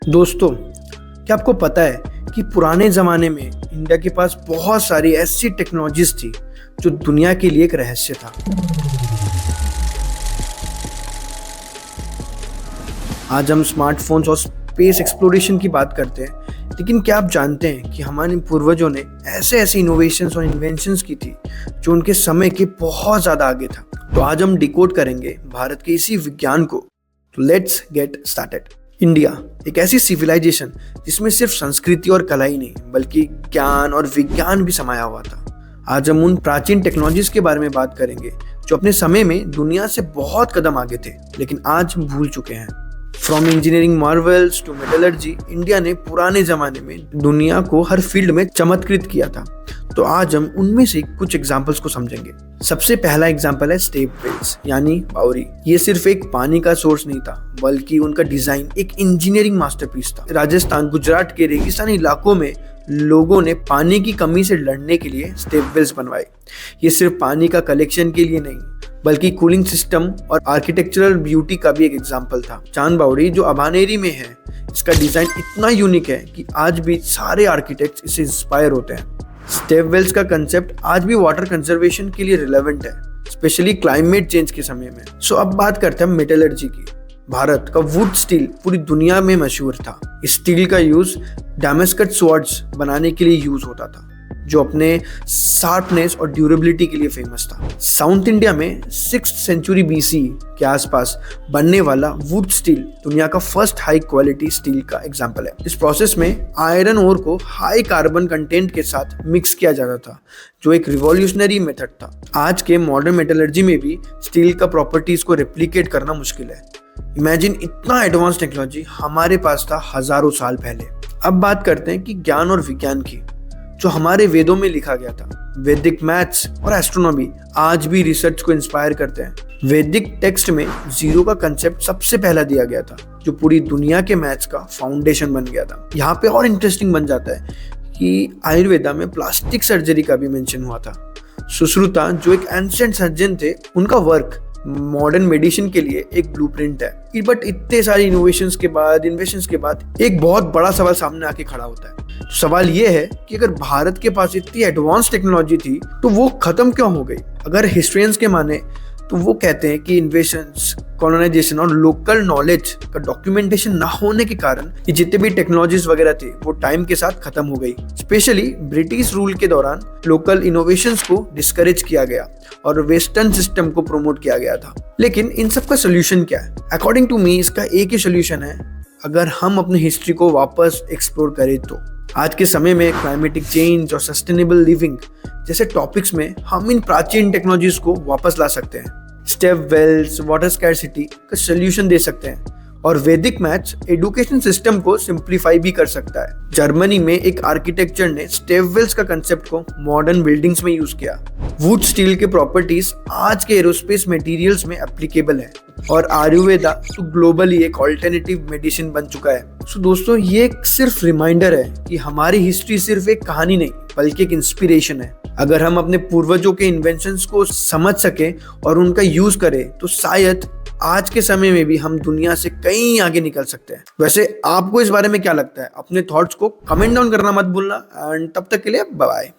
दोस्तों, क्या आपको पता है कि पुराने ज़माने में इंडिया के पास बहुत सारी ऐसी टेक्नोलॉजीज थी जो दुनिया के लिए एक रहस्य था। आज हम स्मार्टफोन्स और स्पेस एक्सप्लोरेशन की बात करते हैं, लेकिन क्या आप जानते हैं कि हमारे पूर्वजों ने ऐसे ऐसे इनोवेशंस और इन्वेंशंस की थी जो उनके समय के बहुत ज़्यादा आगे था। तो आज हम डिकोड करेंगे भारत के इसी विज्ञान को। तो लेट्स गेट स्टार्टेड। इंडिया एक ऐसी सिविलाइजेशन जिसमें सिर्फ संस्कृति और कला ही नहीं बल्कि ज्ञान और विज्ञान भी समाया हुआ था। आज हम उन प्राचीन टेक्नोलॉजीज के बारे में बात करेंगे जो अपने समय में दुनिया से बहुत कदम आगे थे लेकिन आज भूल चुके हैं। From engineering marvels to metallurgy, India ने पुराने जमाने में दुनिया को हर फील्ड में चमत्कृत किया था। तो आज हम उनमें से कुछ एग्जाम्पल्स को समझेंगे। सबसे पहला एग्जाम्पल है स्टेप वेल्स यानी बावरी। ये सिर्फ एक पानी का सोर्स नहीं था बल्कि उनका डिजाइन एक इंजीनियरिंग मास्टरपीस था। राजस्थान, गुजरात के रेगिस्तानी इलाकों में लोगों ने पानी की कमी से लड़ने के लिए स्टेप वेल्स बनवाए। ये सिर्फ पानी का कलेक्शन के लिए नहीं बल्कि कूलिंग सिस्टम और आर्किटेक्चरल ब्यूटी का भी एक एग्जाम्पल था। चांद बावड़ी जो अभानेरी में है, इसका डिजाइन इतना यूनिक है कि आज भी सारे आर्किटेक्ट्स इससे इंस्पायर होते हैं। स्टेप वेल्स का कंसेप्ट आज भी वाटर कंजर्वेशन के लिए रिलेवेंट है, स्पेशली क्लाइमेट चेंज के समय में। अब बात करते हैं मेटलर्जी की। भारत का वुड स्टील पूरी दुनिया में मशहूर था। इस स्टील का यूज डामेस्कस स्वॉर्ड्स बनाने के लिए यूज होता था जो अपने शार्पनेस और ड्यूरेबिलिटी के लिए फेमस था। साउथ इंडिया में 6th सेंचुरी BC के आसपास बनने वाला वुड स्टील दुनिया का फर्स्ट हाई क्वालिटी स्टील का एग्जांपल है। इस प्रोसेस में आयरन ओर को हाई कार्बन कंटेंट के साथ मिक्स किया जाता था जो एक रिवॉल्यूशनरी मेथड था। आज के मॉडर्न मेटलर्जी में भी स्टील का प्रॉपर्टीज को रेप्लिकेट करना मुश्किल है। इमेजिन इतना एडवांस टेक्नोलॉजी हमारे पास था हजारों साल पहले। अब बात करते हैं कि ज्ञान और विज्ञान की, जो हमारे वेदों में लिखा गया था। वैदिक मैथ्स और एस्ट्रोनॉमी आज भी रिसर्च को इंस्पायर करते हैं। वैदिक टेक्स्ट में जीरो का कंसेप्ट सबसे पहला दिया गया था जो पूरी दुनिया के मैथ्स का फाउंडेशन बन गया था। यहाँ पे और इंटरेस्टिंग बन जाता है कि आयुर्वेदा में प्लास्टिक सर्जरी का भी मेंशन हुआ था। सुश्रुता जो एक एंशिएंट सर्जन थे, उनका वर्क मॉडर्न मेडिसिन के लिए एक ब्लूप्रिंट है। बट इतने सारे इनोवेशंस के बाद एक बहुत बड़ा सवाल सामने आके खड़ा होता है। तो सवाल ये है कि अगर भारत के पास इतनी एडवांस टेक्नोलॉजी थी तो वो खत्म क्यों हो गई? अगर हिस्ट्रियंस के माने तो वो कहते हैं कि इन्वेशंस, कॉलोनाइजेशन और लोकल नॉलेज का डॉक्यूमेंटेशन ना होने के कारण ये जितने भी टेक्नोलॉजीज वगैरह थे वो टाइम के साथ खत्म हो गई। स्पेशली ब्रिटिश रूल के दौरान लोकल इनोवेशंस को डिस्करेज किया गया और वेस्टर्न सिस्टम को प्रमोट किया गया था। लेकिन इन सब का सोल्यूशन क्या है? अकॉर्डिंग टू मी इसका एक ही सोल्यूशन है, अगर हम अपनी हिस्ट्री को वापस एक्सप्लोर करें तो। आज के समय में क्लाइमेटिक चेंज और सस्टेनेबल लिविंग जैसे टॉपिक्स में हम इन प्राचीन टेक्नोलॉजीज को वापस ला सकते हैं। स्टेप वेल्स वाटर स्कैरसिटी का सोल्यूशन दे सकते हैं और वैदिक मैथ्स एजुकेशन सिस्टम को सिंप्लीफाई भी कर सकता है। जर्मनी में एक आर्किटेक्चर ने स्टेप वेल्स का कंसेप्ट को मॉडर्न बिल्डिंग्स में यूज किया। वुड स्टील के प्रॉपर्टीज आज के एरोस्पेस मटेरियल्स में एप्लीकेबल है और आयुर्वेदा तो ग्लोबली एक ऑल्टरनेटिव मेडिसिन बन चुका है। दोस्तों, ये सिर्फ रिमाइंडर है कि हमारी हिस्ट्री सिर्फ एक कहानी नहीं बल्कि एक इंस्पिरेशन है। अगर हम अपने पूर्वजों के इन्वेंशंस को समझ सके और उनका यूज करें तो शायद आज के समय में भी हम दुनिया से कहीं आगे निकल सकते हैं। वैसे आपको इस बारे में क्या लगता है? अपने थॉट्स को कमेंट डाउन करना मत भूलना एंड तब तक के लिए बाय बाय।